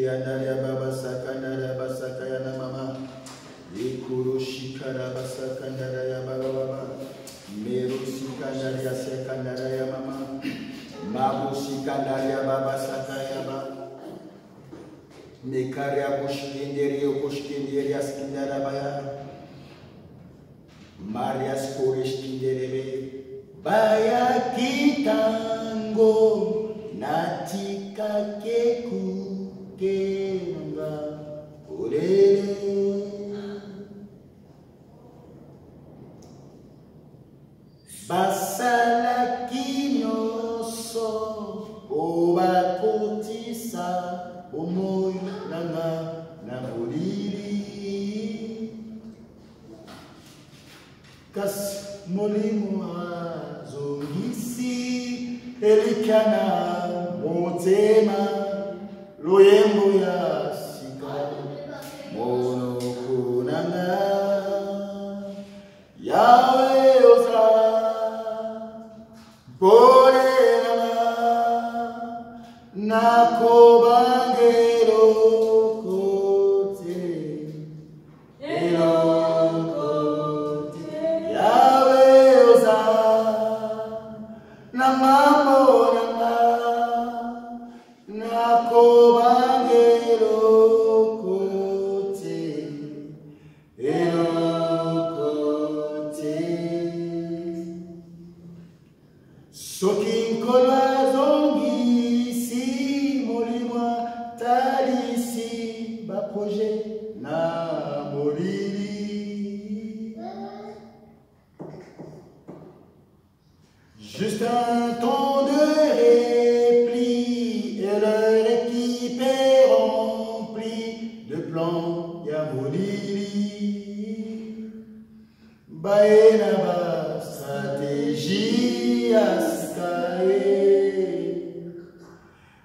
andaria baba sakandara basakaya na mama. Ikuru shikara basakandara ya baba baba. Meru sikandaria sekandara ya mama. Mabu sikandaria baba sakaya baba. Mekaria kushkinderia skindara baya. Maria skorishkinderebe. Baya kitango natika keku kenga orere. Basala kinyoso obakotisa omoi nanga na moliri. Kas molimo azongisi elikana motema loyembo ya sika mono kunanga yawe osa borena nakobangero kote Juste un temps de repli et leur équipe est remplie de plans Yamolili. Baenaba stratégie à Sikae.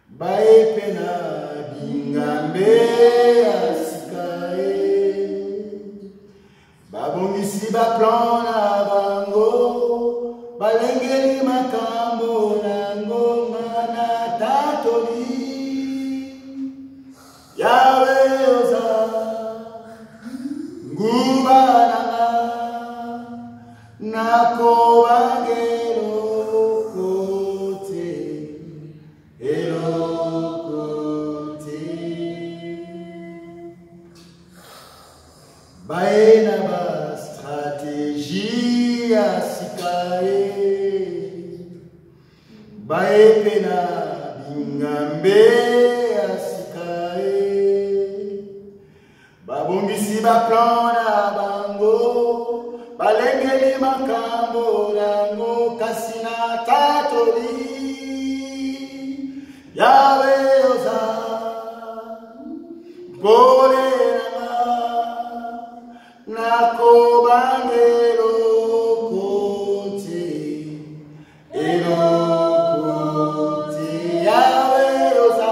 Baepena bingambe à Sikae. Babongisi ba plan na bango. Balengeli makambo na ngoma na tatoli. Yawe oza nguba nako bangelo kote elokote. Baena ba stratégie à Sikae. Baepena bingambe asikae. Babongisi ba plan na bango. Balengeli makambo nango kasina tatoli. Yawe oza bole nako bangelo kote elokote. Yawe oza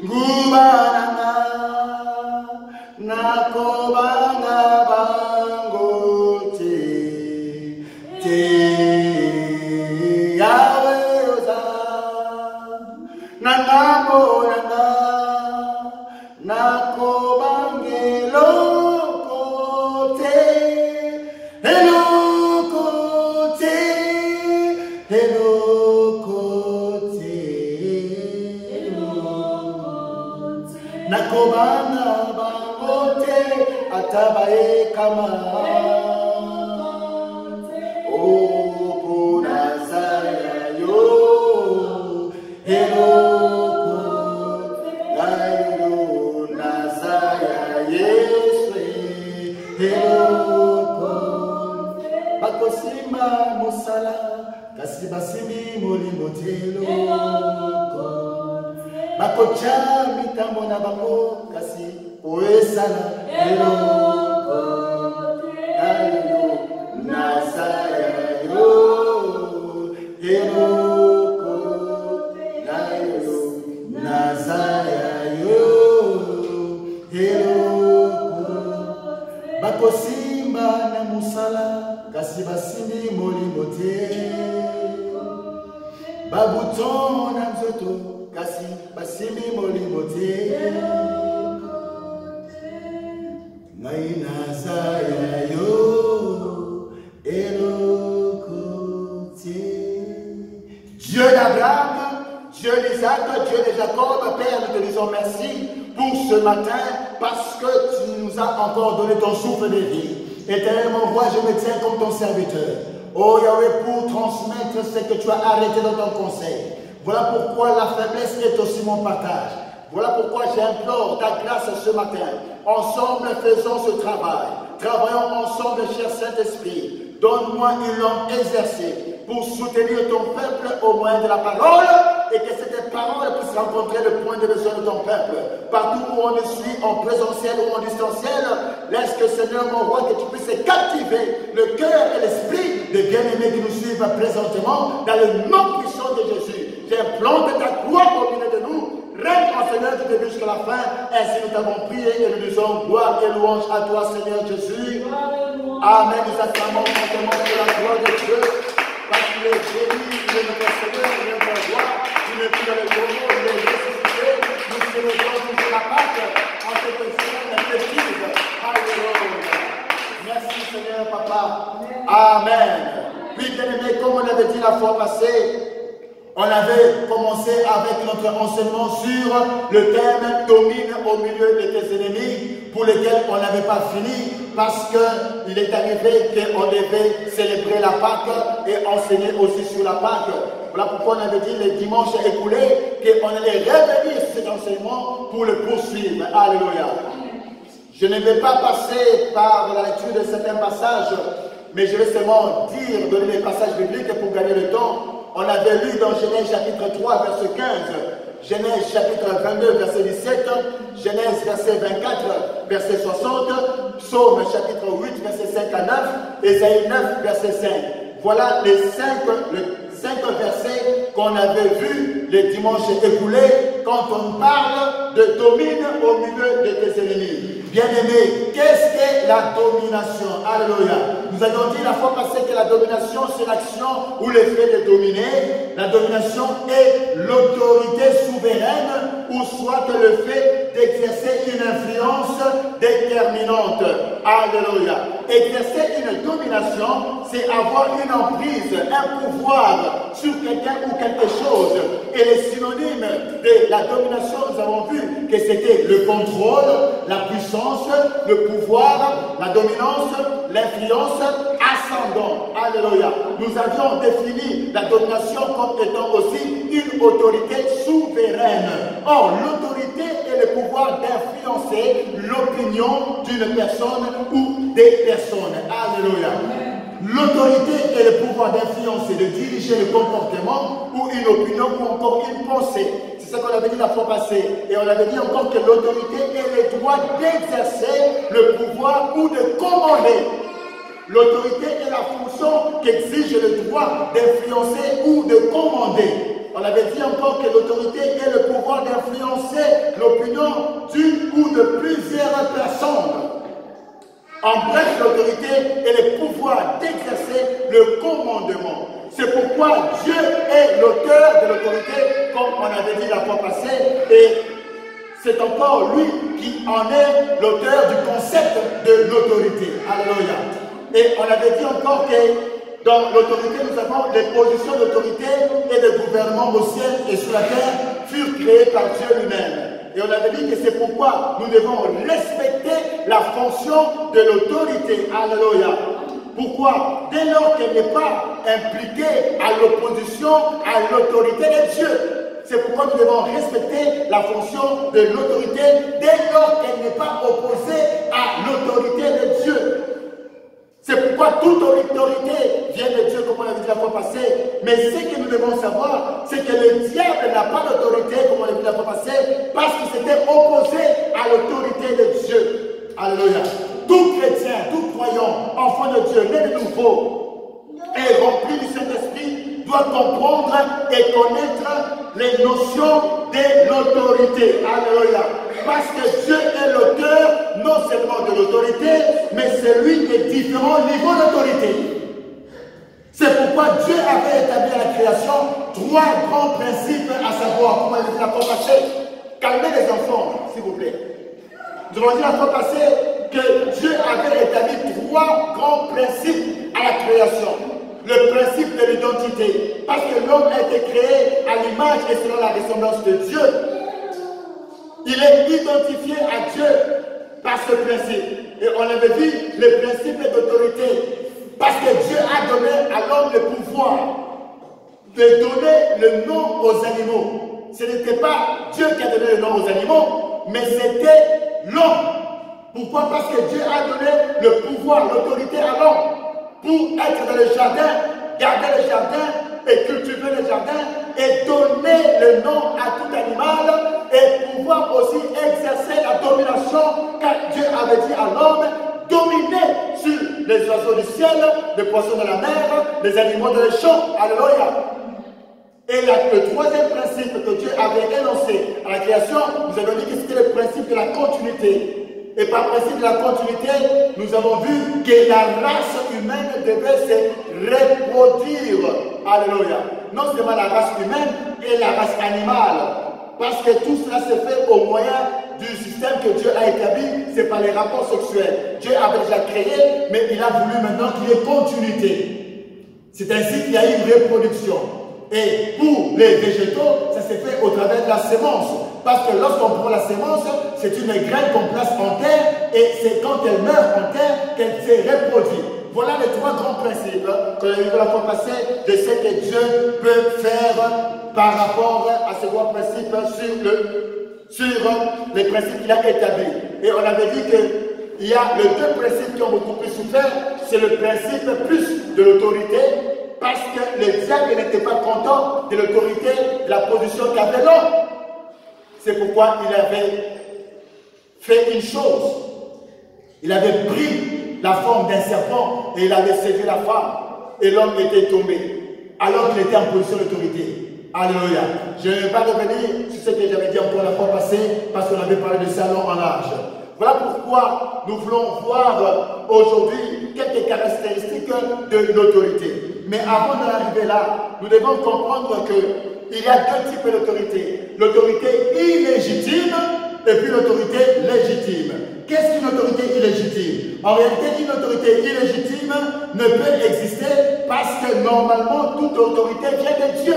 ngubananga nako banga bangote te. Yawe oza nangambo nanga nako bangelo kote elokote elokote elokote. Nakobana bangote atabae kama o nazaya yo elokote gayo nazaya yeswe elokote. Bakosimba musala kasi basimi molimotelo bakocha mitambo na bango kasi oesala elokote gayo nazaya yo elokote gayo nazaya yo elokote. Bakosimba na musala kasi basimi molimote babuton na nzoto kasi Merci. Basimi molimote. Naina Zayayo. Dieu d'Abraham, Dieu d'Isaac, Dieu de Jacob, Père, nous te disons merci pour ce matin parce que tu nous as encore donné ton souffle de vie. Éternellement, moi je me tiens comme ton serviteur. Oh Yahweh, pour transmettre ce que tu as arrêté dans ton conseil. Voilà pourquoi la faiblesse est aussi mon partage. Voilà pourquoi j'implore ta grâce ce matin. Ensemble, faisons ce travail. Travaillons ensemble, cher Saint-Esprit. Donne-moi une langue exercée pour soutenir ton peuple au moyen de la parole et que cette parole puisse rencontrer le point de besoin de ton peuple. Partout où on nous suit, en présentiel ou en distanciel, laisse que Seigneur, mon roi, que tu puisses captiver le cœur et l'esprit des bien-aimés qui nous suivent présentement dans le nom puissant de Jésus. J'implante ta gloire au milieu de nous. Règne en Seigneur du début jusqu'à la fin. Ainsi nous t'avons prié et nous disons gloire et louange à toi, Seigneur Jésus. Amen. Nous acclamons simplement pour la gloire de Dieu. Parce qu'il est béni, il est notre Seigneur, il est notre roi. Il est plus dans le tombeau, il est ressuscité. Nous célébrons toujours la Pâque en cette semaine festive. Alléluia. Merci Seigneur, Papa. Amen. Puis bien aimé, comme on avait dit la fois passée, on avait commencé avec notre enseignement sur le thème « Domine au milieu de tes ennemis » pour lequel on n'avait pas fini parce qu'il est arrivé qu'on devait célébrer la Pâque et enseigner aussi sur la Pâque. Voilà pourquoi on avait dit les dimanches écoulés qu'on allait revenir sur cet enseignement pour le poursuivre. Alléluia. Je ne vais pas passer par la lecture de certains passages, mais je vais seulement donner les passages bibliques pour gagner le temps. On avait lu dans Genèse chapitre 3, verset 15, Genèse chapitre 22, verset 17, Genèse verset 24, verset 60, Psaume chapitre 8, verset 5 à 9, Ésaïe 9, verset 5. Voilà les cinq versets qu'on avait vus les dimanches écoulés quand on parle de domine au milieu de tes ennemis. Bien-aimé, qu'est-ce qu'est la domination? Alléluia. Nous avions dit la fois passée que la domination, c'est l'action ou l'effet de dominer. La domination est l'autorité souveraine ou soit le fait d'exercer une influence déterminante. Alléluia. Exercer une domination, c'est avoir une emprise, un pouvoir sur quelqu'un ou quelque chose. Et les synonymes de la domination, nous avons vu que c'était le contrôle, la puissance, le pouvoir, la dominance, l'influence, ascendant. Alléluia. Nous avions défini la domination comme étant aussi une autorité souveraine. Or, l'autorité est le pouvoir d'influencer l'opinion d'une personne ou des personnes. Alléluia. L'autorité est le pouvoir d'influencer, de diriger le comportement ou une opinion ou encore une pensée. C'est ce qu'on avait dit la fois passée. Et on avait dit encore que l'autorité est le droit d'exercer le pouvoir ou de commander. L'autorité est la fonction qu'exige le droit d'influencer ou de commander. On avait dit encore que l'autorité est le pouvoir d'influencer l'opinion d'une ou de plusieurs personnes. En bref, l'autorité est le pouvoir d'exercer le commandement. C'est pourquoi Dieu est l'auteur de l'autorité, comme on avait dit la fois passée, et c'est encore lui qui en est l'auteur du concept de l'autorité. Alléluia. Et on avait dit encore que dans l'autorité, nous avons les positions d'autorité et de gouvernement au ciel et sur la terre furent créées par Dieu lui-même. Et on avait dit que c'est pourquoi nous devons respecter la fonction de l'autorité. Alléluia. Pourquoi? Dès lors qu'elle n'est pas impliquée à l'opposition à l'autorité de Dieu. C'est pourquoi nous devons respecter la fonction de l'autorité dès lors qu'elle n'est pas opposée à l'autorité de Dieu. C'est pourquoi toute autorité vient de Dieu, comme on l'a dit la fois passée. Mais ce que nous devons savoir, c'est que le diable n'a pas d'autorité, comme on l'a dit la fois passée, parce qu'il s'était opposé à l'autorité de Dieu. Alléluia. Tout chrétien, tout croyant, enfant de Dieu, né de nouveau, et rempli du Saint-Esprit, doit comprendre et connaître les notions de l'autorité. Alléluia. Parce que Dieu est l'auteur non seulement de l'autorité, mais c'est lui des différents niveaux d'autorité. C'est pourquoi Dieu avait établi à la création 3 grands principes, à savoir, comment il dit la fois passée, calmez les enfants, s'il vous plaît. Nous avons dit la fois passée que Dieu avait établi 3 grands principes à la création. Le principe de l'identité, parce que l'homme a été créé à l'image et selon la ressemblance de Dieu. Il est identifié à Dieu par ce principe. Et on avait vu le principe d'autorité. Parce que Dieu a donné à l'homme le pouvoir de donner le nom aux animaux. Ce n'était pas Dieu qui a donné le nom aux animaux, mais c'était l'homme. Pourquoi? Parce que Dieu a donné le pouvoir, l'autorité à l'homme pour être dans le jardin, garder le jardin et cultiver le jardin et donner le nom à tout animal et pouvoir aussi exercer la domination car Dieu avait dit à l'homme dominer sur les oiseaux du ciel, les poissons de la mer, les animaux de les champs. Alléluia. Et le troisième principe que Dieu avait énoncé à la création, nous avons dit que c'était le principe de la continuité. Et par principe de la continuité, nous avons vu que la race humaine devait se reproduire. Alléluia. Non seulement la race humaine et la race animale. Parce que tout cela se fait au moyen du système que Dieu a établi, c'est par les rapports sexuels. Dieu avait déjà créé, mais il a voulu maintenant qu'il y ait continuité. C'est ainsi qu'il y a eu une reproduction. Et pour les végétaux, ça s'est fait au travers de la sémence. Parce que lorsqu'on prend la sémence, c'est une graine qu'on place en terre et c'est quand elle meurt en terre qu'elle se reproduit. Voilà les 3 grands principes que l'on a vu la fois passée de ce que Dieu peut faire par rapport à ces 3 principes sur les principes qu'il a établis. Et on avait dit qu'il y a les 2 principes qui ont beaucoup plus souffert. C'est le principe plus de l'autorité, parce que le diable n'était pas content de l'autorité, de la position qu'avait l'homme. C'est pourquoi il avait fait une chose. Il avait pris la forme d'un serpent et il avait séduit la femme. Et l'homme était tombé, alors qu'il était en position d'autorité. Alléluia. Je ne vais pas revenir sur ce que j'avais dit encore la fois passée, parce qu'on avait parlé de ça long en large. Voilà pourquoi nous voulons voir aujourd'hui quelques caractéristiques de l'autorité. Mais avant d'en arriver là, nous devons comprendre qu'il y a 2 types d'autorité. L'autorité illégitime et puis l'autorité légitime. Qu'est-ce qu'une autorité illégitime? En réalité, une autorité illégitime ne peut exister parce que normalement, toute autorité vient de Dieu.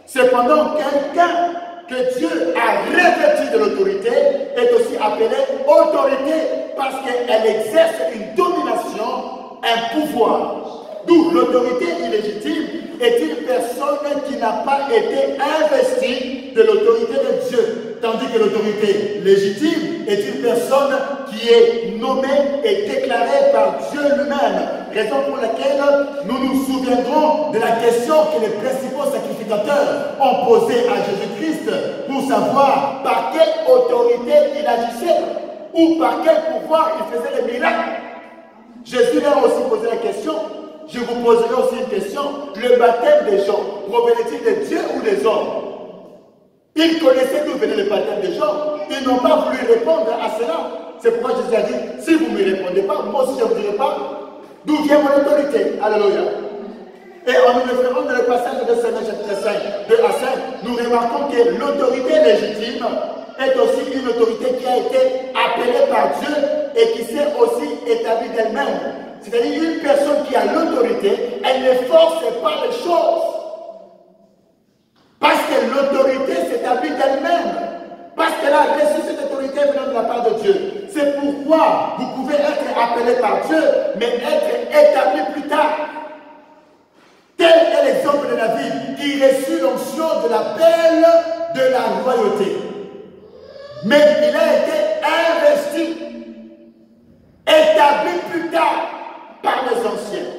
Cependant, quelqu'un que Dieu a revêtu de l'autorité est aussi appelé autorité parce qu'elle exerce une domination, un pouvoir. D'où l'autorité illégitime est une personne qui n'a pas été investie de l'autorité de Dieu. Tandis que l'autorité légitime est une personne qui est nommée et déclarée par Dieu lui-même. Raison pour laquelle nous nous souviendrons de la question que les principaux sacrificateurs ont posée à Jésus-Christ pour savoir par quelle autorité il agissait ou par quel pouvoir il faisait les miracles. Jésus leur a aussi posé la question. Je vous poserai aussi une question. Le baptême des gens, provenait-il de Dieu ou des hommes? Ils connaissaient d'où venait le baptême des gens. Ils n'ont pas voulu répondre à cela. C'est pourquoi Jésus a dit, si vous ne me répondez pas, moi aussi je ne vous dirai pas d'où vient mon autorité. Alléluia. Et en nous référant dans le passage de Saint chapitre 5, 2 à 5, nous remarquons que l'autorité légitime est aussi une autorité qui a été appelée par Dieu et qui s'est aussi établie d'elle-même. C'est-à-dire une personne qui a l'autorité, elle ne force pas les choses. Parce que l'autorité s'établit d'elle-même. Parce qu'elle a reçu cette autorité venant de la part de Dieu. C'est pourquoi vous pouvez être appelé par Dieu, mais être établi plus tard. Tel est l'exemple de David, qui reçut l'onction de l'appel de la royauté. Mais il a été investi, établi plus tard par les anciens.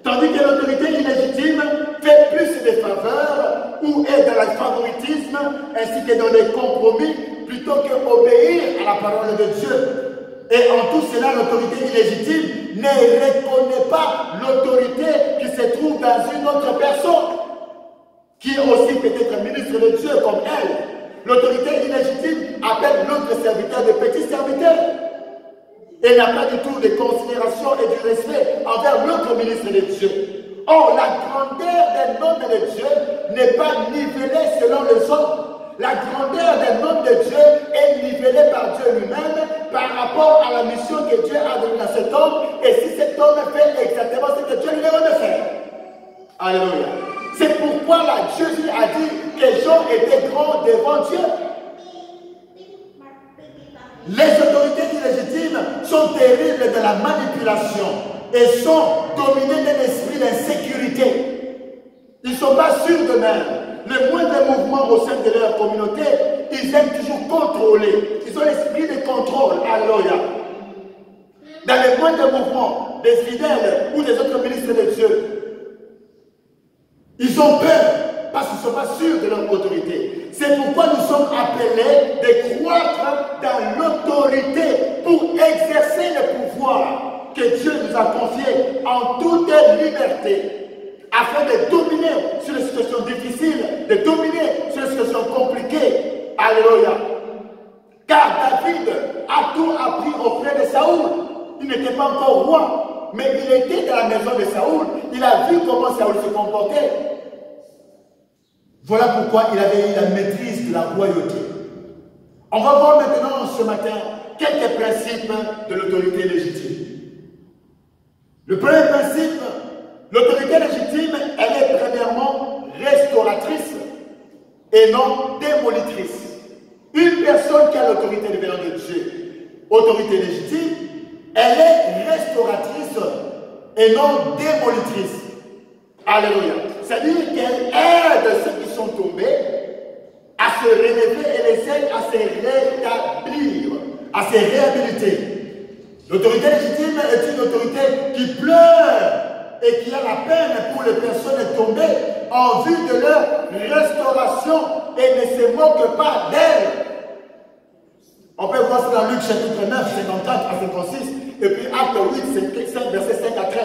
Tandis que l'autorité illégitime fait plus de faveurs ou est dans le favoritisme ainsi que dans les compromis plutôt qu'obéir à la parole de Dieu. Et en tout cela, l'autorité illégitime ne reconnaît pas l'autorité qui se trouve dans une autre personne qui est aussi peut-être ministre de Dieu comme elle. L'autorité illégitime appelle l'autre serviteur de petit serviteur. Et n'a pas du tout de considération et du respect envers l'autre ministre de Dieu. Or, la grandeur des noms de Dieu n'est pas nivelée selon les hommes. La grandeur des noms de Dieu est nivelée par Dieu lui-même par rapport à la mission que Dieu a donnée à cet homme. Et si cet homme fait exactement ce que Dieu lui demande de faire. Alléluia. C'est pourquoi Jésus a dit que Jean était grand devant Dieu. Les autorités illégitimes sont terribles de la manipulation et sont dominées d'un esprit d'insécurité. Ils ne sont pas sûrs d'eux-mêmes. Le moindre mouvement au sein de leur communauté, ils aiment toujours contrôler. Ils ont l'esprit de contrôle. Alléluia. Dans les moindres mouvements des fidèles ou des autres ministres de Dieu, ils ont peur parce qu'ils ne sont pas sûrs de leur autorité. C'est pourquoi nous sommes appelés de croître dans l'autorité pour exercer le pouvoir que Dieu nous a confié en toute liberté, afin de dominer sur les situations difficiles, de dominer sur les situations compliquées. Alléluia. Car David a tout appris auprès de Saoul. Il n'était pas encore roi, mais il était dans la maison de Saoul. Il a vu comment Saoul se comportait. Voilà pourquoi il avait eu la maîtrise de la royauté. On va voir maintenant ce matin quelques principes de l'autorité légitime. Le premier principe, l'autorité légitime, elle est premièrement restauratrice et non démolitrice. Une personne qui a l'autorité de venant de Dieu, autorité légitime, elle est restauratrice et non démolitrice. Alléluia. C'est-à-dire qu'elle aide ceux qui sont tombés à se relever et les aide à se rétablir, à se réhabiliter. L'autorité légitime est une autorité qui pleure et qui a la peine pour les personnes tombées en vue de leur restauration et ne se moque pas d'elles. On peut voir ça dans Luc chapitre 9, 54 à 56, et puis Acte 8, 5, verset 5 à 13.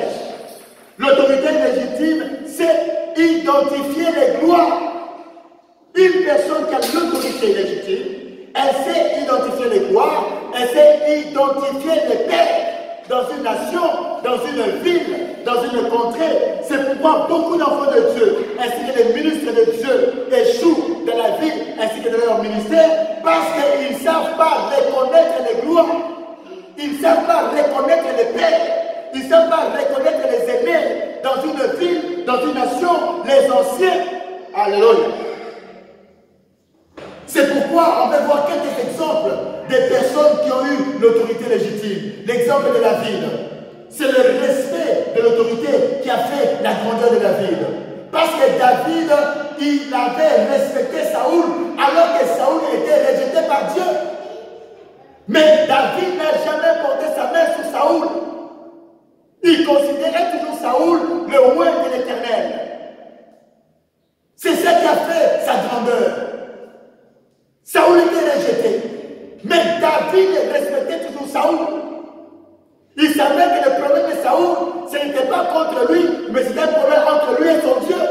L'autorité légitime, c'est identifier les gloires. Une personne qui a l'autorité légitime, elle sait identifier les gloires, elle sait identifier les pères dans une nation, dans une ville, dans une contrée. C'est pourquoi beaucoup d'enfants de Dieu, ainsi que les ministres de Dieu, échouent dans la vie, ainsi que dans leur ministère, parce qu'ils ne savent pas reconnaître les gloires. Ils ne savent pas reconnaître les pères. Ils ne savent pas reconnaître les aînés dans une ville, dans une nation, les anciens. Alléluia. C'est pourquoi on peut voir quelques exemples des personnes qui ont eu l'autorité légitime. L'exemple de David, c'est le respect de l'autorité qui a fait la grandeur de David. Parce que David, il avait respecté Saoul, alors que Saoul était rejeté par Dieu. Mais David n'a jamais porté sa main sur Saoul. Il considérait toujours Saoul le roi de l'Éternel. C'est ça qui a fait sa grandeur. Saoul était rejeté. Mais David respectait toujours Saoul. Il savait que le problème de Saoul, ce n'était pas contre lui, mais c'était un problème entre lui et son Dieu.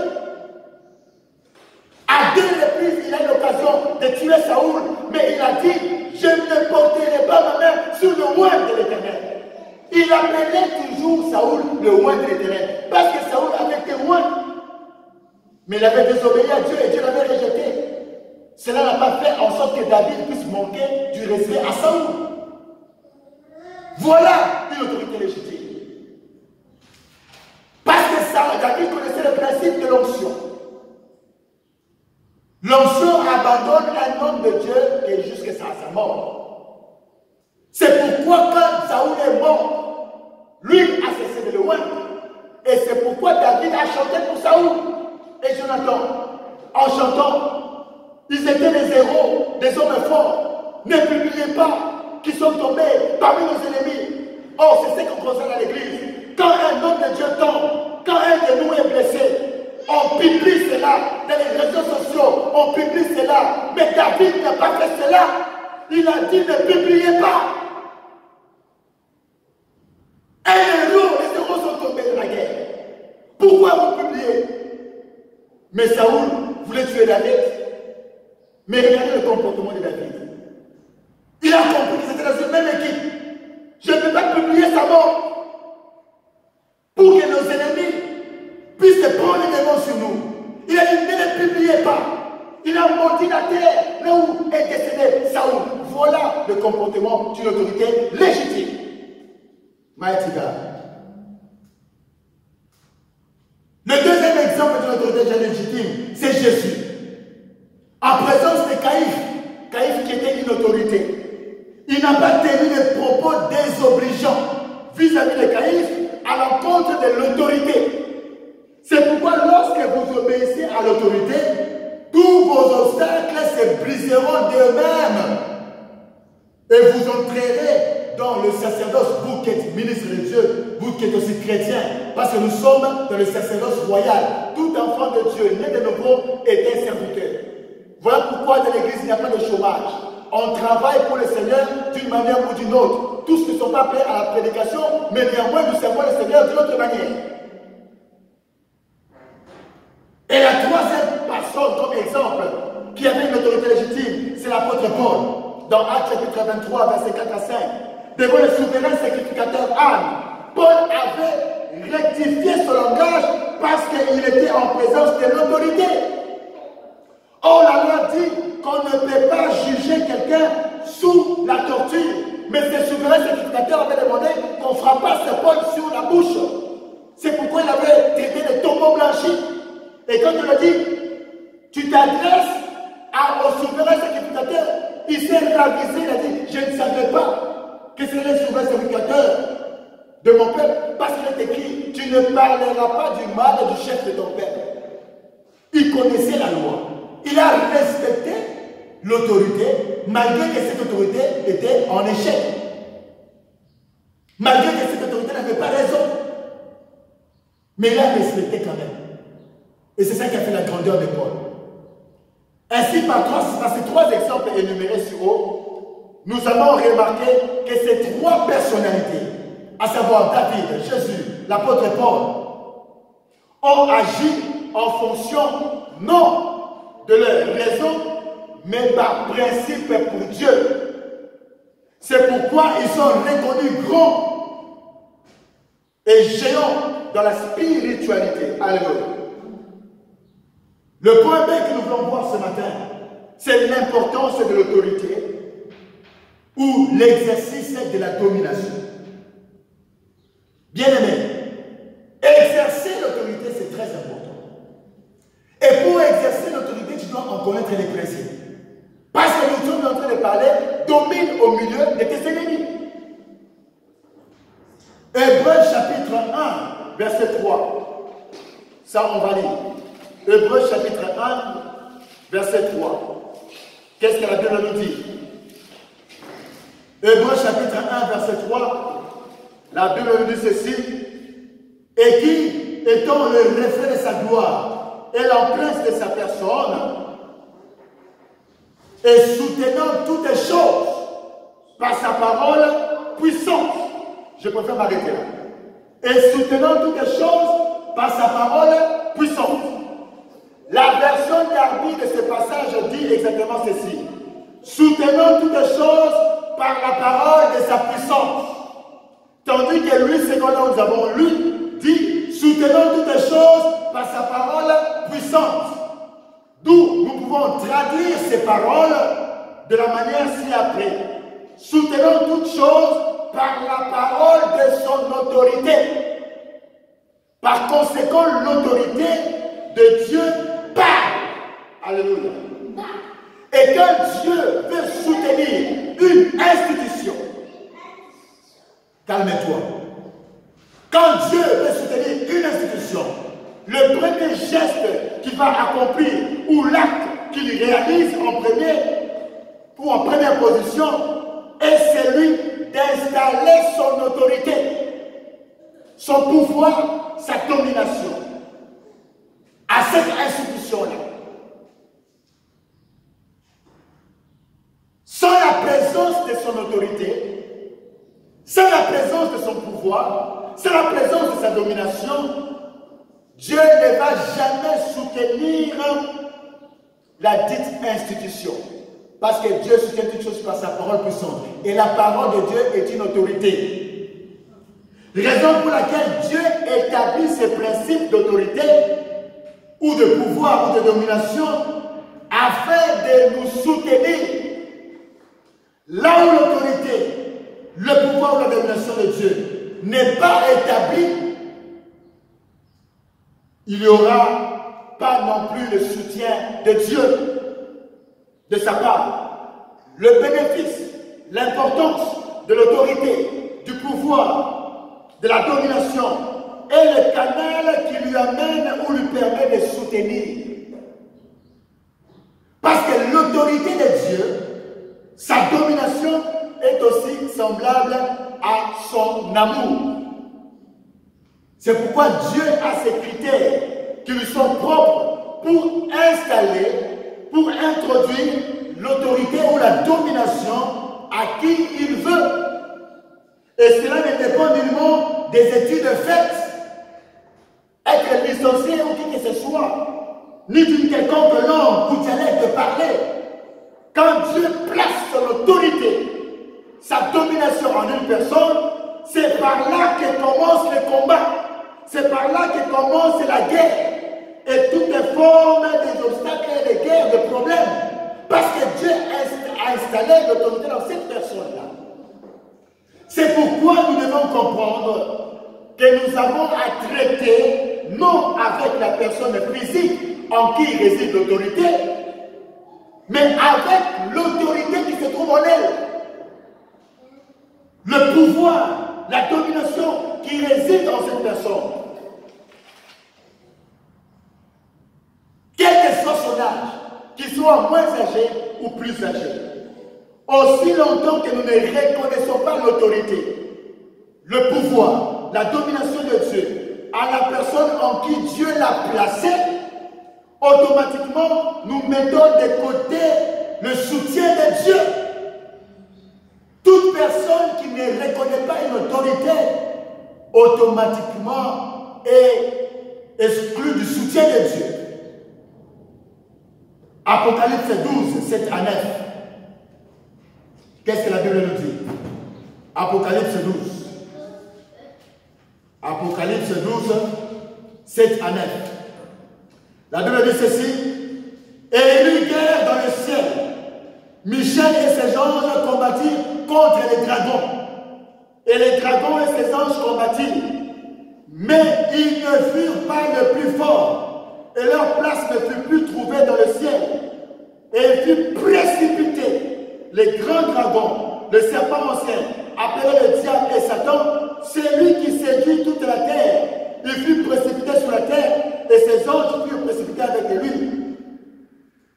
À 2 reprises, il a eu l'occasion de tuer Saoul, mais il a dit, je ne porterai pas ma main sur le roi de l'Éternel. Il appelait toujours Saoul le roi de l'Éternel, parce que Saoul avait été roi. Mais il avait désobéi à Dieu et Dieu l'avait rejeté. Cela n'a pas fait en sorte que David puisse manquer du respect à Saoul. Voilà une autorité légitime. Parce que David connaissait le principe de l'onction. L'onction abandonne un homme de Dieu et jusqu'à sa mort. C'est pourquoi quand Saoul est mort, lui a cessé de le oindre. Et c'est pourquoi David a chanté pour Saoul et Jonathan. En chantant, ils étaient des héros, des hommes forts. Ne publiez pas qui sont tombés parmi nos ennemis. Or, c'est ce qu'on constate à l'église. Quand un homme de Dieu tombe, quand un de nous est blessé, on publie cela dans les réseaux sociaux, on publie cela. Mais David n'a pas fait cela. Il a dit ne publiez pas. Un héros, les héros sont tombés de la guerre. Pourquoi vous publiez? Mais Saoul voulait tuer David. Mais regardez le comportement de David. Il a compris qu'ils étaient dans une même équipe. Je ne peux pas publier sa mort pour que nos ennemis puissent de comportement d'une autorité légitime. Mighty God. Le deuxième exemple d'une autorité légitime, c'est Jésus. En présence de Caïphe, Caïphe qui était une autorité, il n'a pas tenu des propos désobligeants vis-à-vis de Caïphe à l'encontre de l'autorité. C'est pourquoi lorsque vous obéissez à l'autorité, tous vos obstacles se briseront d'eux-mêmes et vous entrerez dans le sacerdoce, vous qui êtes ministre de Dieu, vous qui êtes aussi chrétien, parce que nous sommes dans le sacerdoce royal. Tout enfant de Dieu, né de nouveau, est un serviteur. Voilà pourquoi dans l'église, il n'y a pas de chômage. On travaille pour le Seigneur d'une manière ou d'une autre. Tous ne sont pas prêts à la prédication, mais néanmoins nous servons le Seigneur d'une autre manière. Et la troisième personne, comme exemple, qui avait une autorité légitime, c'est l'apôtre Paul. Dans Actes chapitre 23, versets 4 à 5. Devant le souverain sacrificateur Anne, Paul avait rectifié son langage parce qu'il était en présence de l'autorité. Or, la loi dit qu'on ne peut pas juger quelqu'un sous la torture. Mais ce souverain sacrificateur avait demandé qu'on frappasse Paul sur la bouche. C'est pourquoi il avait traité de tombeau blanchi. Et quand il a dit, tu t'adresses au souverain sacrificateur, il s'est ravisé, il a dit, je ne savais pas que c'était le souverain sacrificateur de mon peuple, parce qu'il est écrit, tu ne parleras pas du mal du chef de ton peuple. Il connaissait la loi. Il a respecté l'autorité, malgré que cette autorité était en échec. Malgré que cette autorité n'avait pas raison. Mais il a respecté quand même. Et c'est ça qui a fait la grandeur de Paul. Ainsi, par ces trois exemples énumérés sur haut, nous avons remarqué que ces trois personnalités, à savoir David, Jésus, l'apôtre Paul, ont agi en fonction non de leur raison, mais par principe pour Dieu. C'est pourquoi ils sont reconnus grands et géants dans la spiritualité. Alléluia. Le point B que nous voulons voir ce matin, c'est l'importance de l'autorité ou l'exercice de la domination. Bien-aimé, exercer l'autorité, c'est très important. Et pour exercer l'autorité, tu dois en connaître les principes. Parce que nous sommes en train de parler, domine au milieu de tes ennemis. Hébreux chapitre 1, verset 3. Ça, on va lire. Hébreux chapitre 1, verset 3. Qu'est-ce que la Bible nous dit? Hébreux chapitre 1, verset 3. La Bible nous dit ceci. Et qui, étant le reflet de sa gloire et l'empreinte de sa personne, et soutenant toutes les choses par sa parole puissante. Je préfère m'arrêter là. Et soutenant toutes les choses par sa parole puissante. La version d'Arby de ce passage dit exactement ceci. Soutenant toutes les choses par la parole de sa puissance. Tandis que lui, ce que nous avons lu, dit soutenant toutes les choses par sa parole puissante. D'où nous pouvons traduire ces paroles de la manière ci-après. Soutenant toutes choses par la parole de son autorité. Par conséquent, l'autorité de Dieu parle. Alléluia. Et quand Dieu veut soutenir une institution, calme-toi. Quand Dieu veut soutenir une institution, le premier geste qu'il va accomplir ou l'acte qu'il réalise en premier ou en première position est celui d'installer son autorité, son pouvoir, sa domination à cette institution-là. Sans la présence de son autorité, sans la présence de son pouvoir, sans la présence de sa domination, Dieu ne va jamais soutenir la dite institution. Parce que Dieu soutient toutes choses par sa parole puissante. Et la parole de Dieu est une autorité. Raison pour laquelle Dieu établit ses principes d'autorité ou de pouvoir ou de domination afin de nous soutenir. là où l'autorité, le pouvoir ou la domination de Dieu n'est pas établi, il n'y aura pas non plus le soutien de Dieu de sa part. Le bénéfice, l'importance de l'autorité, du pouvoir, de la domination est le canal qui lui amène ou lui permet de soutenir. Parce que l'autorité de Dieu, sa domination est aussi semblable à son amour. C'est pourquoi Dieu a ses critères qui lui sont propres pour installer, pour introduire l'autorité ou la domination à qui il veut. Et cela ne dépend nullement des études faites, être licencié ou qui que ce soit, ni d'une quelconque langue ou dialecte parlé. Quand Dieu place son autorité, sa domination en une personne, c'est par là que commence le combat. C'est par là que commence la guerre. Et toutes les formes des obstacles et des guerres, des problèmes. Parce que Dieu a installé l'autorité dans cette personne-là. C'est pourquoi nous devons comprendre que nous avons à traiter non avec la personne physique en qui réside l'autorité, mais avec l'autorité qui se trouve en elle. Le pouvoir, la domination qui réside en cette personne. Quel que soit son âge, qu'il soit moins âgé ou plus âgé, aussi longtemps que nous ne reconnaissons pas l'autorité, le pouvoir, la domination de Dieu à la personne en qui Dieu l'a placé, automatiquement nous mettons de côté le soutien de Dieu. Toute personne qui ne reconnaît pas une autorité, automatiquement est exclue du soutien de Dieu. Apocalypse 12, 7 à 9. Qu'est-ce que la Bible nous dit? Apocalypse 12. Apocalypse 12, 7 à 9. La Bible dit ceci. Et il y eut guerre dans le ciel. Michel et ses anges combattirent contre les dragons. Et les dragons et ses anges combattirent. Mais ils ne furent pas les plus forts. Et leur place ne fut plus trouvée dans le ciel. Et ils furent précipités. Les grands dragons, le serpent ancien, appelé le diable et Satan, c'est lui qui séduit toute la terre. Il fut précipité sur la terre et ses anges furent précipités avec lui.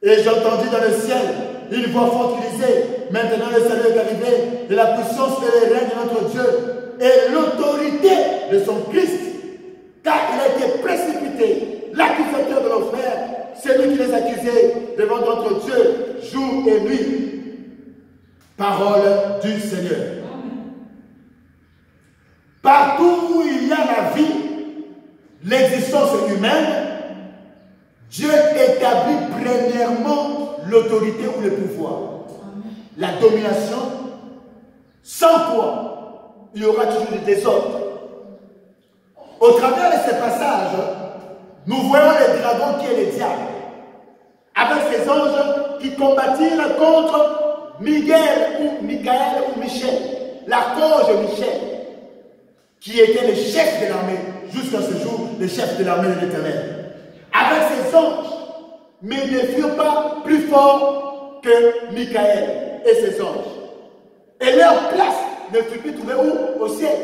Et j'entendis dans le ciel une voix forte qui disait, maintenant le salut est arrivé, et la puissance et le règne de notre Dieu, et l'autorité de son Christ, car il a été précipité, l'accusateur de nos frères, c'est lui qui les accusait devant notre Dieu, jour et nuit. Parole du Seigneur. Partout où il y a la vie, l'existence humaine, Dieu établit premièrement l'autorité ou le pouvoir, la domination, sans quoi il y aura toujours du désordre. Au travers de ces passages, nous voyons le dragon qui est le diable, avec ses anges qui combattirent contre Miguel ou Michael ou Michel, l'archange Michel, qui était le chef de l'armée, jusqu'à ce jour, le chef de l'armée de l'Éternel. Avec ses anges, mais ils ne furent pas plus forts que Michael et ses anges. Et leur place ne fut plus trouvée où? Au ciel.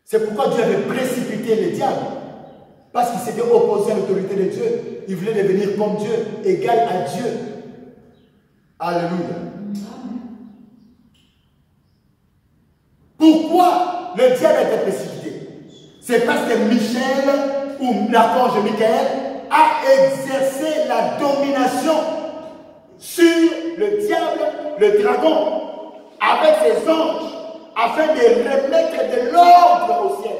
C'est pourquoi Dieu avait précipité le diable. Parce qu'il s'était opposé à l'autorité de Dieu. Il voulait devenir comme Dieu, égal à Dieu. Alléluia. Pourquoi le diable a été précipité? C'est parce que Michel ou l'archange Michael a exercé la domination sur le diable, le dragon, avec ses anges, afin de remettre de l'ordre au ciel.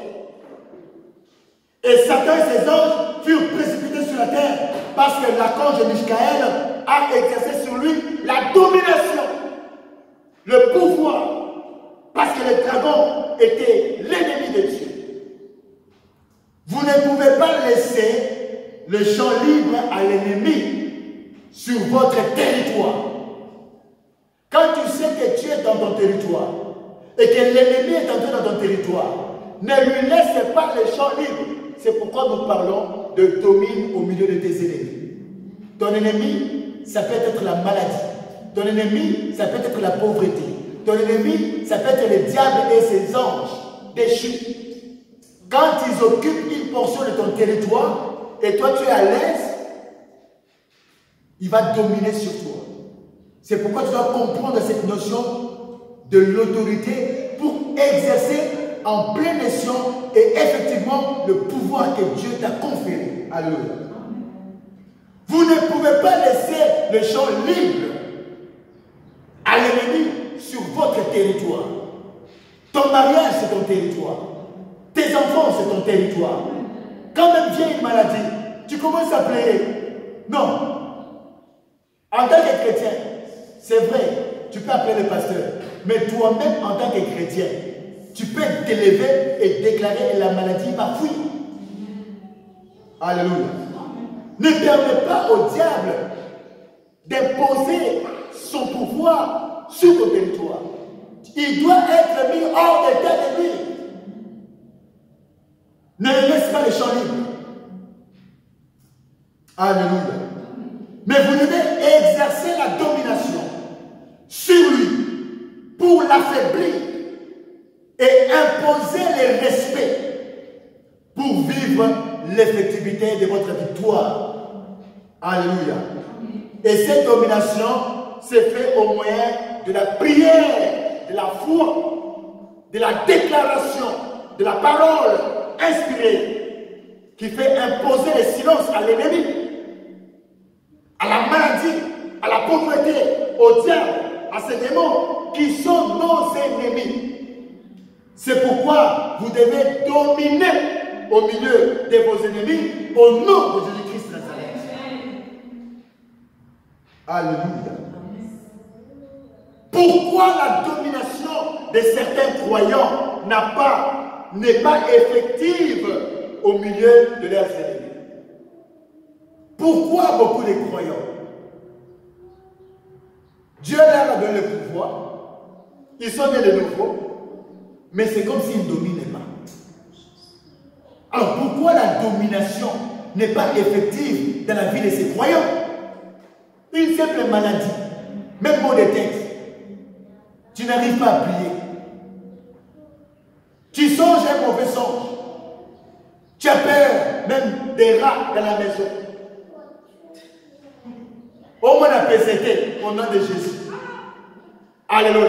Et Satan et ses anges furent précipités sur la terre parce que l'archange Michael a exercé sur lui la domination, le pouvoir, parce que le dragon était l'ennemi de Dieu. Vous ne pouvez pas laisser le champ libre à l'ennemi sur votre territoire. Quand tu sais que tu es dans ton territoire et que l'ennemi est entré dans ton territoire, ne lui laisse pas le champ libre. C'est pourquoi nous parlons de domine au milieu de tes ennemis. Ton ennemi, ça peut être la maladie. Ton ennemi, ça peut être la pauvreté. Ton ennemi, ça peut être le diable et ses anges déchus. Quand ils occupent une portion de ton territoire et toi tu es à l'aise, il va dominer sur toi. C'est pourquoi tu dois comprendre cette notion de l'autorité pour exercer en pleine nation et effectivement le pouvoir que Dieu t'a conféré. Alléluia. Vous ne pouvez pas laisser le champ libre à l'ennemi sur votre territoire. Ton mariage, c'est ton territoire. Tes enfants, c'est ton territoire. Quand même vient une maladie, tu commences à pleurer. Non. En tant que chrétien, c'est vrai, tu peux appeler le pasteur. Mais toi-même, en tant que chrétien, tu peux t'élever et déclarer la maladie va fuir. Alléluia. Ne permets pas au diable d'imposer son pouvoir sur ton territoire. Il doit être mis hors d'état de nuire. Ne le laisse pas le champ libre. Alléluia. Mais vous devez exercer la domination sur lui pour l'affaiblir et imposer le respect pour vivre l'effectivité de votre victoire. Alléluia. Et cette domination se fait au moyen de la prière, de la foi, de la déclaration, de la parole inspirée qui fait imposer le silence à l'ennemi, à la maladie, à la pauvreté, au diable, à ces démons qui sont nos ennemis. C'est pourquoi vous devez dominer au milieu de vos ennemis au nom de Jésus-Christ Nazareth. Alléluia. Pourquoi la domination de certains croyants n'est pas effective au milieu de leurs ennemis? Pourquoi beaucoup de croyants? Dieu leur a donné le pouvoir, ils sont nés de nouveau, mais c'est comme s'ils ne dominaient pas. Alors pourquoi la domination n'est pas effective dans la vie de ces croyants? Une simple maladie, même mot de tête, tu n'arrives pas à prier. Tu songes un mauvais songe. Tu as peur même des rats dans la maison. Au moins la PCT, au nom de Jésus. Alléluia.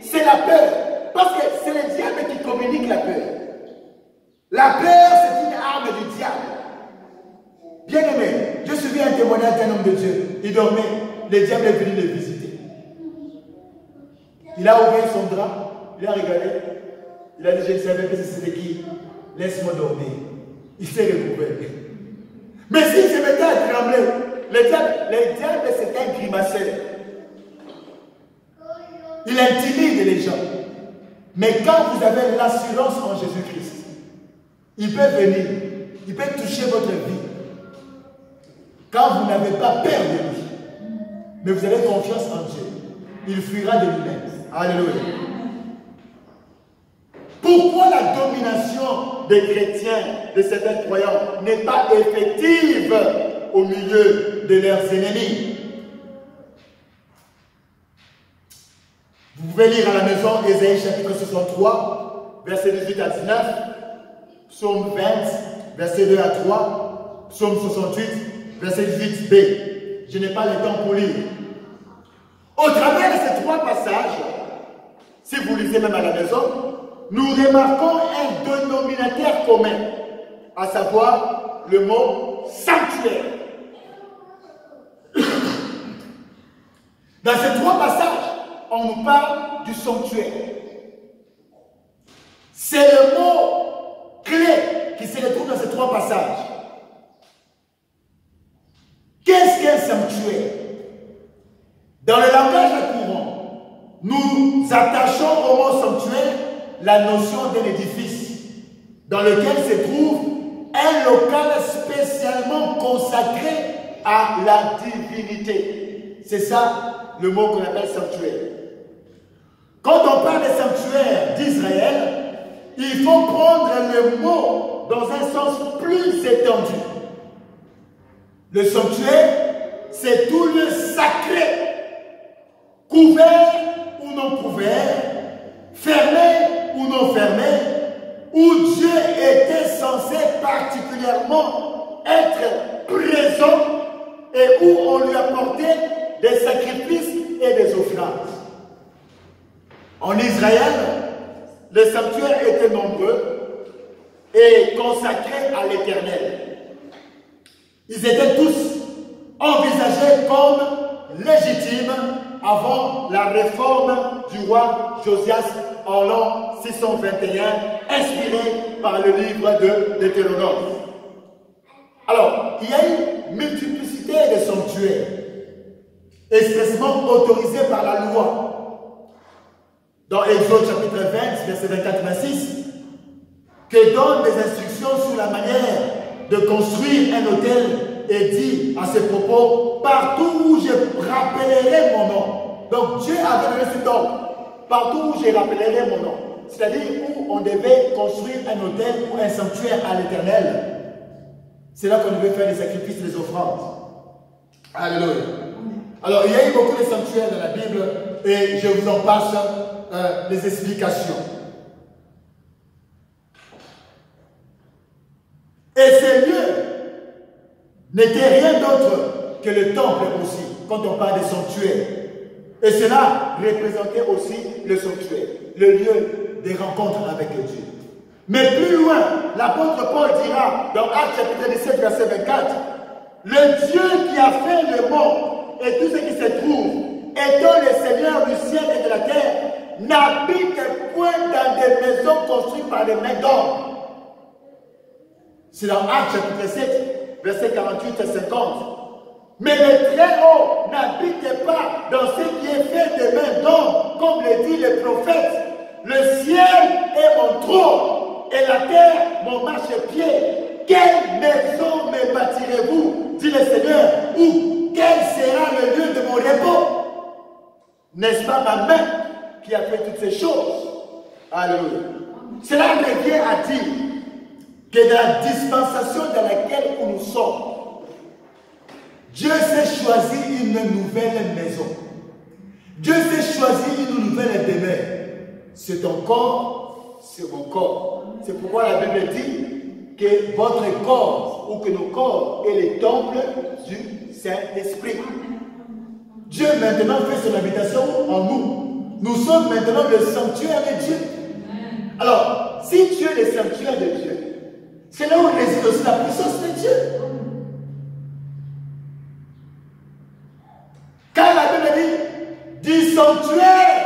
C'est la peur. Parce que c'est le diable qui communique la peur. La peur, c'est une arme du diable. Bien aimé, je suis un témoignage d'un homme de Dieu. Il dormait, le diable est venu le visiter. Il a ouvert son drap, il a regardé, il a dit, je ne savais pas si c'était qui. Laisse-moi dormir. Il s'est recouvert. Mais s'il se mettait à trembler, le diable c'est un grimaceur. Il intimide les gens. Mais quand vous avez l'assurance en Jésus-Christ, il peut venir, il peut toucher votre vie. Quand vous n'avez pas peur de lui, mais vous avez confiance en Dieu, il fuira de lui-même. Alléluia. Pourquoi la domination des chrétiens, de certains croyants, n'est pas effective au milieu de leurs ennemis? Vous pouvez lire à la maison Ésaïe chapitre 63, verset 18 à 19, psaume 20, verset 2 à 3, psaume 68, verset 18b. Je n'ai pas le temps pour lire. Au travers de ces trois passages, si vous lisez même à la maison, nous remarquons un dénominateur commun, à savoir le mot sanctuaire. Dans ces trois passages, on nous parle du sanctuaire. C'est le mot clé qui se retrouve dans ces trois passages. Qu'est-ce qu'un sanctuaire? Dans le langage courant, nous attachons au mot sanctuaire la notion d'un édifice dans lequel se trouve un local spécialement consacré à la divinité. C'est ça le mot qu'on appelle sanctuaire. Quand on parle des sanctuaires d'Israël, il faut prendre le mot dans un sens plus étendu. Le sanctuaire, c'est tout le sacré, couvert ou non couvert, fermé ou non fermé, où Dieu était censé particulièrement être présent et où on lui apportait des sacrifices et des offrandes. En Israël, les sanctuaires étaient nombreux et consacrés à l'Éternel. Ils étaient tous envisagés comme légitimes avant la réforme du roi Josias en l'an 621, inspiré par le livre de Deutéronome. Alors, il y a une multiplicité de sanctuaires, expressément autorisés par la loi. Dans Exode chapitre 20, verset 24-26, que donne des instructions sur la manière de construire un autel et dit à ce propos, partout où je rappellerai mon nom. Donc Dieu avait donné ce don, partout où je rappellerai mon nom. C'est-à-dire où on devait construire un autel ou un sanctuaire à l'Éternel. C'est là qu'on devait faire les sacrifices et les offrandes. Alléluia. Alors il y a eu beaucoup de sanctuaires dans la Bible et je vous en passe les explications. Et ces lieux n'étaient rien d'autre que le temple aussi, quand on parle des sanctuaires. Et cela représentait aussi le sanctuaire, le lieu des rencontres avec Dieu. Mais plus loin, l'apôtre Paul dira, dans Actes chapitre 17, verset 24, le Dieu qui a fait le monde et tout ce qui se trouve, étant le Seigneur du ciel et de la terre, n'habite point dans des maisons construites par les mains d'hommes. C'est dans Actes chapitre 7, verset 48 et 50. Mais le Très-Haut n'habite pas dans ce qui est fait de mains d'hommes, comme le dit le prophète. Le ciel est mon trône et la terre mon marchepied. Quelle maison me bâtirez-vous, dit le Seigneur, ou quel sera le lieu de mon repos? N'est-ce pas ma main qui a fait toutes ces choses? Alléluia. Cela revient à dire que dans la dispensation dans laquelle nous sommes, Dieu s'est choisi une nouvelle maison. Dieu s'est choisi une nouvelle demeure. C'est ton corps, c'est mon corps. C'est pourquoi la Bible dit que votre corps ou que nos corps est le temple du Saint-Esprit. Dieu maintenant fait son habitation en nous. Nous sommes maintenant le sanctuaire de Dieu. Alors, si tu es le sanctuaire de Dieu, c'est là où réside aussi la puissance de Dieu. Car la Bible dit, du sanctuaire,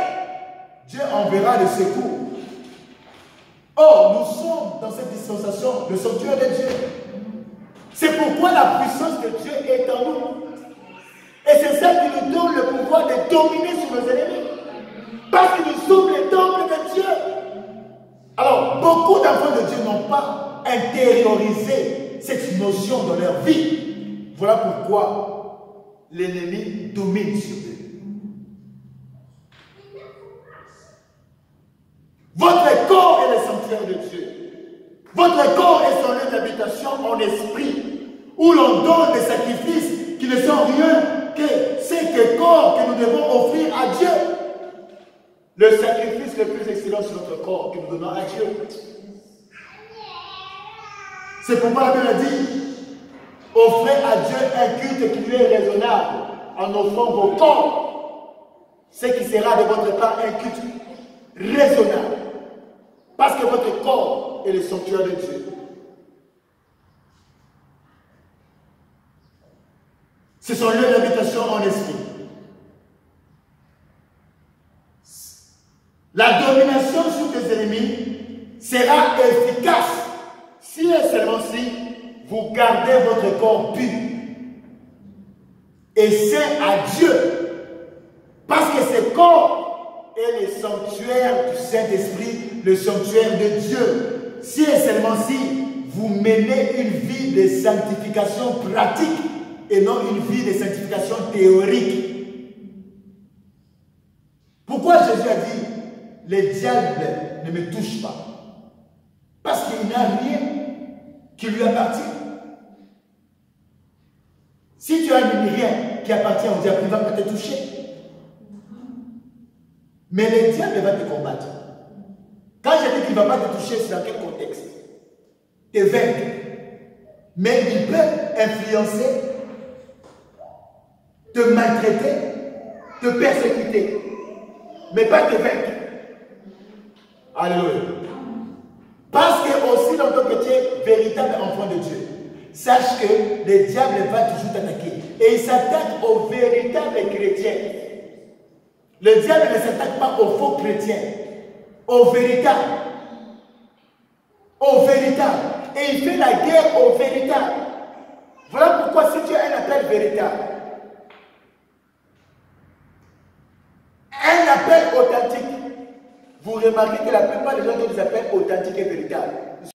Dieu enverra le secours. Or, nous sommes dans cette dispensation, le sanctuaire de Dieu. C'est pourquoi la puissance de Dieu est en nous. Et c'est ça qui nous donne le pouvoir de dominer sur nos ennemis. Parce que nous sommes les temples de Dieu. Alors, beaucoup d'enfants de Dieu n'ont pas intériorisé cette notion dans leur vie. Voilà pourquoi l'ennemi domine sur eux. Votre corps est le sanctuaire de Dieu. Votre corps est son lieu d'habitation en esprit, où l'on donne des sacrifices qui ne sont rien que ces corps que nous devons offrir à Dieu. Le sacrifice le plus excellent, c'est notre corps que nous donnons à Dieu. C'est pourquoi la Bible dit, offrez à Dieu un culte qui lui est raisonnable en offrant vos corps, ce qui sera de votre part un culte raisonnable. Parce que votre corps est le sanctuaire de Dieu. C'est son lieu d'habitation en esprit. La domination sur tes ennemis sera efficace si et seulement si vous gardez votre corps pur et saint à Dieu. Parce que ce corps est le sanctuaire du Saint-Esprit, le sanctuaire de Dieu. Si et seulement si vous menez une vie de sanctification pratique et non une vie de sanctification théorique. Pourquoi Jésus a dit le diable ne me touche pas. Parce qu'il n'a rien qui lui appartient. Si tu as rien qui appartient au diable, il ne va pas te toucher. Mais le diable va te combattre. Quand je dis qu'il ne va pas te toucher, c'est dans quel contexte? Te vaincre. Mais il peut influencer, te maltraiter, te persécuter. Mais pas te vaincre. Alléluia. Parce que aussi longtemps que tu es véritable enfant de Dieu, sache que le diable va toujours t'attaquer. Et il s'attaque aux véritables chrétiens. Le diable ne s'attaque pas aux faux chrétiens, aux véritables. Aux véritables. Et il fait la guerre aux véritables. Voilà pourquoi si tu as un appel véritable, un appel authentique, vous remarquez que la plupart des gens qui nous appellent authentiques et véritables,